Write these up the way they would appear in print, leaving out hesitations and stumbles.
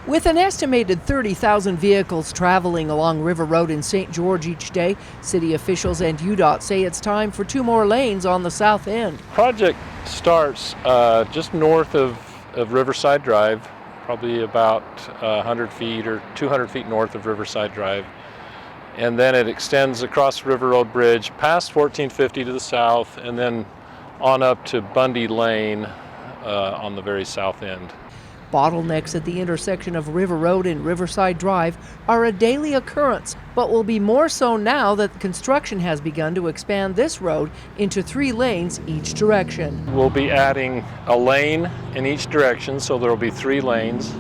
With an estimated 30,000 vehicles traveling along River Road in St. George each day, city officials and UDOT say it's time for 2 more lanes on the south end. Project starts just north of Riverside Drive, probably about 100 feet or 200 feet north of Riverside Drive. And then it extends across River Road Bridge, past 1450 to the south, and then on up to Bundy Lane on the very south end. Bottlenecks at the intersection of River Road and Riverside Drive are a daily occurrence, but will be more so now that construction has begun to expand this road into 3 lanes each direction. We'll be adding a lane in each direction, so there will be 3 lanes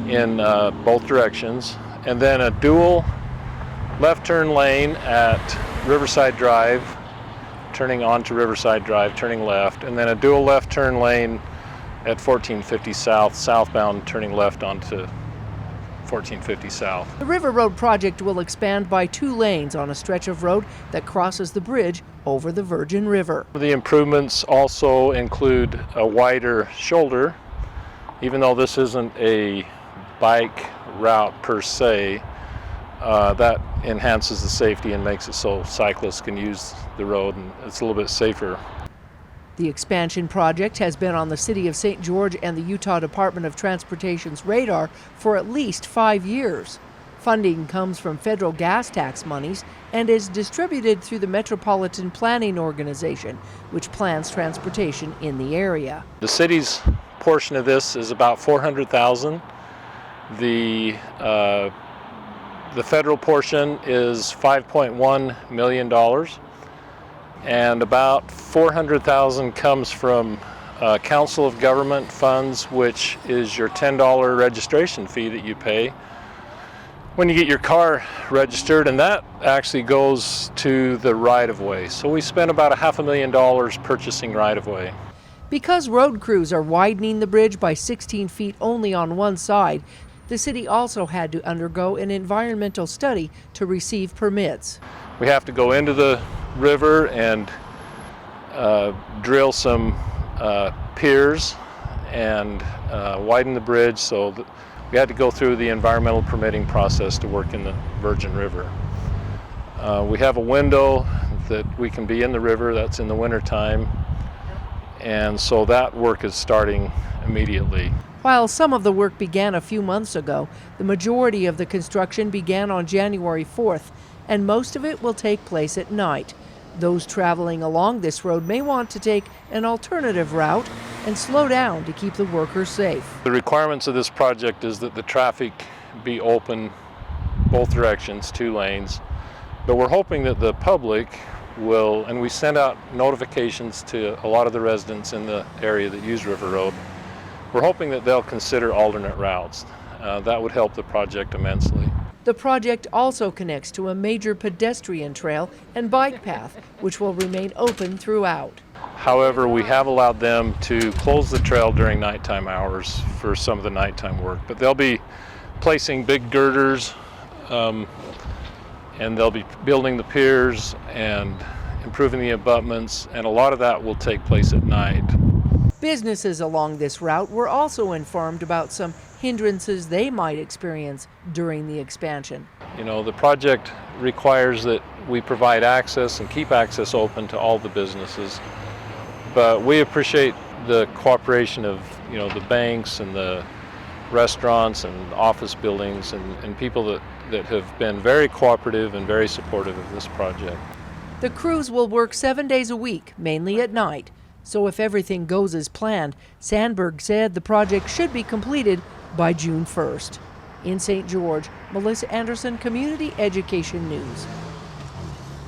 in both directions, and then a dual left turn lane at Riverside Drive, turning onto Riverside Drive, turning left, and then a dual left turn lane at 1450 South, southbound, turning left onto 1450 South. The River Road project will expand by 2 lanes on a stretch of road that crosses the bridge over the Virgin River. The improvements also include a wider shoulder. Even though this isn't a bike route per se, that enhances the safety and makes it so cyclists can use the road, and it's a little bit safer. The expansion project has been on the City of St. George and the Utah Department of Transportation's radar for at least 5 years. Funding comes from federal gas tax monies and is distributed through the Metropolitan Planning Organization, which plans transportation in the area. The city's portion of this is about $400,000. The federal portion is $5.1 million. And about $400,000 comes from Council of Government funds, which is your $10 registration fee that you pay when you get your car registered, and that actually goes to the right-of-way. So we spent about $500,000 purchasing right-of-way. Because road crews are widening the bridge by 16 feet only on one side, the city also had to undergo an environmental study to receive permits. We have to go into the river and drill some piers and widen the bridge, so that we had to go through the environmental permitting process to work in the Virgin River. We have a window that we can be in the river, that's in the winter time, and so that work is starting immediately. While some of the work began a few months ago, the majority of the construction began on January 4th, and most of it will take place at night. Those traveling along this road may want to take an alternative route and slow down to keep the workers safe. The requirements of this project is that the traffic be open both directions, 2 lanes, but we're hoping that the public will, and we send out notifications to a lot of the residents in the area that use River Road, we're hoping that they'll consider alternate routes. That would help the project immensely. The project also connects to a major pedestrian trail and bike path, which will remain open throughout. However, we have allowed them to close the trail during nighttime hours for some of the nighttime work, but they'll be placing big girders and they'll be building the piers and improving the abutments, and a lot of that will take place at night. Businesses along this route were also informed about some hindrances they might experience during the expansion. You know, the project requires that we provide access and keep access open to all the businesses, but we appreciate the cooperation of, the banks and the restaurants and office buildings and people that have been very cooperative and very supportive of this project. The crews will work 7 days a week, mainly at night. So if everything goes as planned, Sandberg said the project should be completed by June 1st. In St. George, Melissa Anderson, Community Education News.